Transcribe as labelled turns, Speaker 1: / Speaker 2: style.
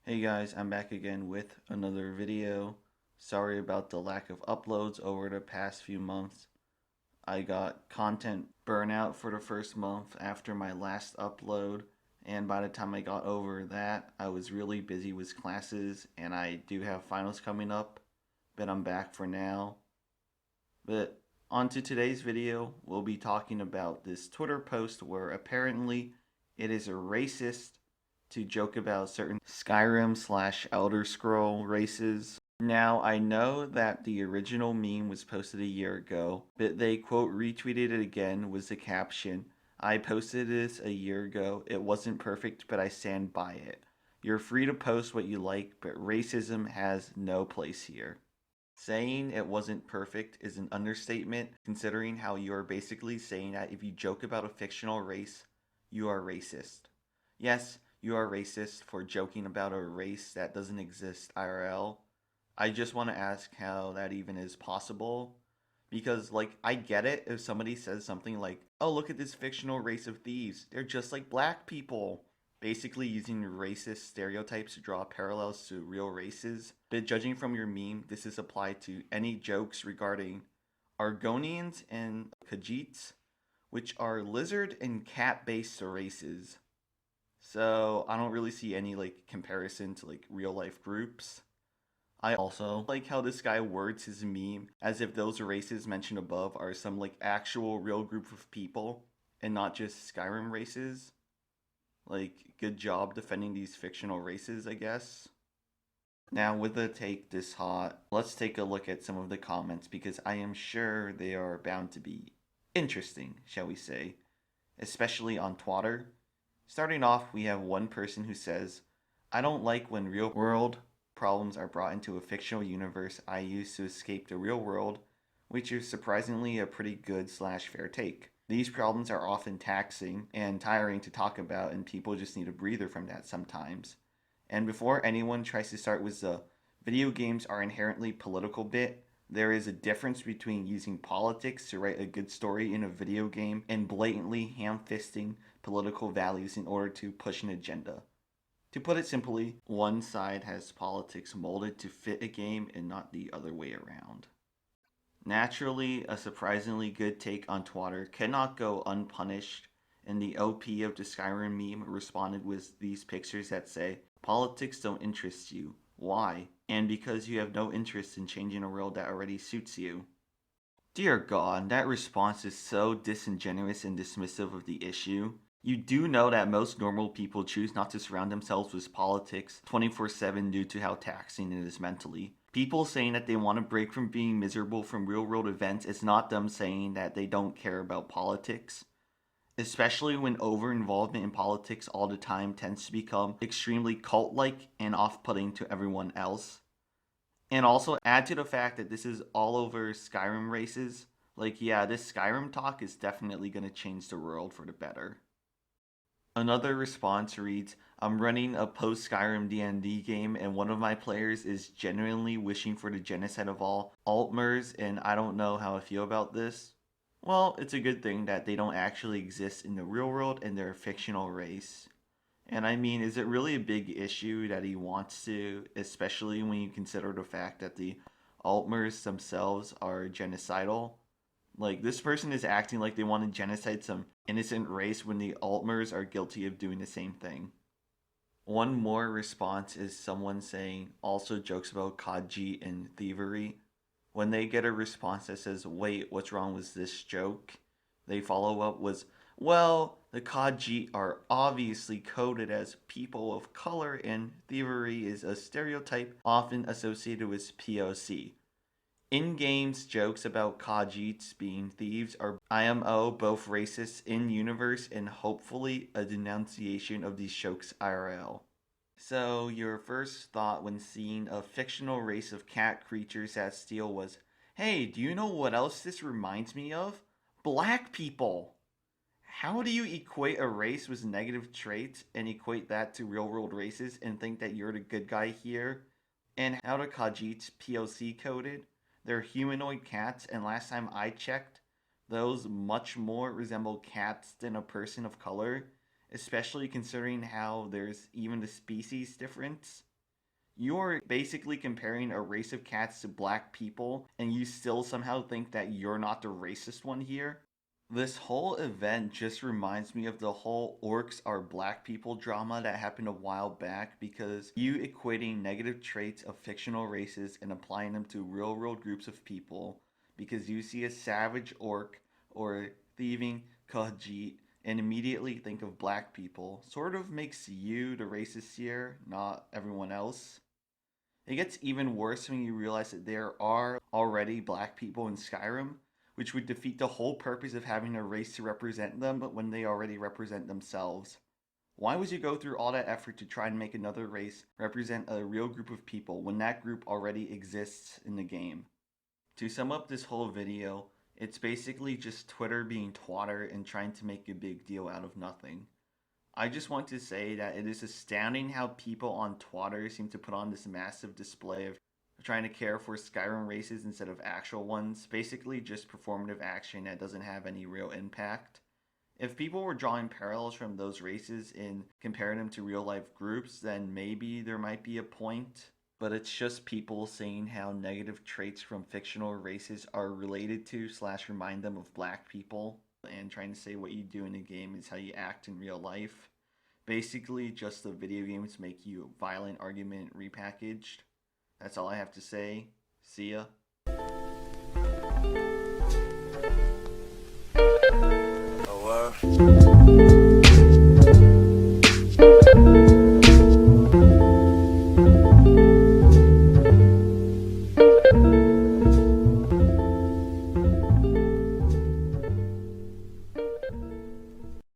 Speaker 1: Hey guys, I'm back again with another video. Sorry about the lack of uploads over the past few months. I got content burnout for the first month after my last upload, and by the time I got over that, I was really busy with classes, and I do have finals coming up, but I'm back for now. But on to today's video, we'll be talking about this Twitter post where apparently it is a racist to joke about certain Skyrim slash Elder Scroll races. Now, I know that the original meme was posted a year ago, but they quote retweeted it again with the caption, I posted this a year ago. It wasn't perfect, but I stand by it. You're free to post what you like, but racism has no place here. Saying it wasn't perfect is an understatement, considering how you are basically saying that if you joke about a fictional race, you are racist. Yes, you are racist for joking about a race that doesn't exist IRL. I just want to ask how that even is possible. Because, like, I get it if somebody says something like, oh, look at this fictional race of thieves. They're just like black people. Basically using racist stereotypes to draw parallels to real races. But judging from your meme, this is applied to any jokes regarding Argonians and Khajiits, which are lizard and cat based races. So I don't really see any like comparison to like real life groups. I also like how this guy words his meme as if those races mentioned above are some like actual real group of people and not just Skyrim races. Like, good job defending these fictional races, I guess. Now, with the take this hot, let's take a look at some of the comments because I am sure they are bound to be interesting, shall we say, especially on Twitter. Starting off, we have one person who says, I don't like when real world problems are brought into a fictional universe I use to escape the real world, which is surprisingly a pretty good slash fair take. These problems are often taxing and tiring to talk about, and people just need a breather from that sometimes. And before anyone tries to start with the video games are inherently political bit, there is a difference between using politics to write a good story in a video game and blatantly ham fisting political values in order to push an agenda. To put it simply, one side has politics molded to fit a game and not the other way around. Naturally, a surprisingly good take on Twitter cannot go unpunished, and the OP of the Skyrim meme responded with these pictures that say, politics don't interest you. Why? And because you have no interest in changing a world that already suits you. Dear God, that response is so disingenuous and dismissive of the issue. You do know that most normal people choose not to surround themselves with politics 24/7 due to how taxing it is mentally. People saying that they want to break from being miserable from real world events is not them saying that they don't care about politics. Especially when over involvement in politics all the time tends to become extremely cult like and off putting to everyone else. And also add to the fact that this is all over Skyrim races. Like, yeah, this Skyrim talk is definitely going to change the world for the better. Another response reads, I'm running a post Skyrim D&D game and one of my players is genuinely wishing for the genocide of all Altmers and I don't know how I feel about this. Well, it's a good thing that they don't actually exist in the real world and they're a fictional race. And I mean, is it really a big issue that he wants to, especially when you consider the fact that the Altmers themselves are genocidal? Like, this person is acting like they want to genocide some innocent race when the Altmers are guilty of doing the same thing. One more response is someone saying, also jokes about Kaji and thievery. When they get a response that says, wait, what's wrong with this joke? They follow up with, well, the Kaji are obviously coded as people of color, and thievery is a stereotype often associated with POC. In games, jokes about Khajiits being thieves are IMO both racist in universe and hopefully a denunciation of these jokes IRL. So, your first thought when seeing a fictional race of cat creatures that steal was, hey, do you know what else this reminds me of? Black people! How do you equate a race with negative traits and equate that to real world races and think that you're the good guy here? And how do Khajiits POC coded? They're humanoid cats, and last time I checked, those much more resemble cats than a person of color, especially considering how there's even the species difference. You're basically comparing a race of cats to black people, and you still somehow think that you're not the racist one here? This whole event just reminds me of the whole orcs are black people drama that happened a while back, because you equating negative traits of fictional races and applying them to real world groups of people because you see a savage orc or thieving Khajiit and immediately think of black people sort of makes you the racist here, not everyone else. It gets even worse when you realize that there are already black people in Skyrim, which would defeat the whole purpose of having a race to represent them when they already represent themselves. Why would you go through all that effort to try and make another race represent a real group of people when that group already exists in the game? To sum up this whole video, it's basically just Twitter being twatter and trying to make a big deal out of nothing. I just want to say that it is astounding how people on Twitter seem to put on this massive display of trying to care for Skyrim races instead of actual ones, basically just performative action that doesn't have any real impact. If people were drawing parallels from those races and comparing them to real life groups, then maybe there might be a point. But it's just people saying how negative traits from fictional races are related to / remind them of black people, and trying to say what you do in a game is how you act in real life. Basically, just the video games make you a violent argument repackaged. That's all I have to say. See ya.
Speaker 2: Oh,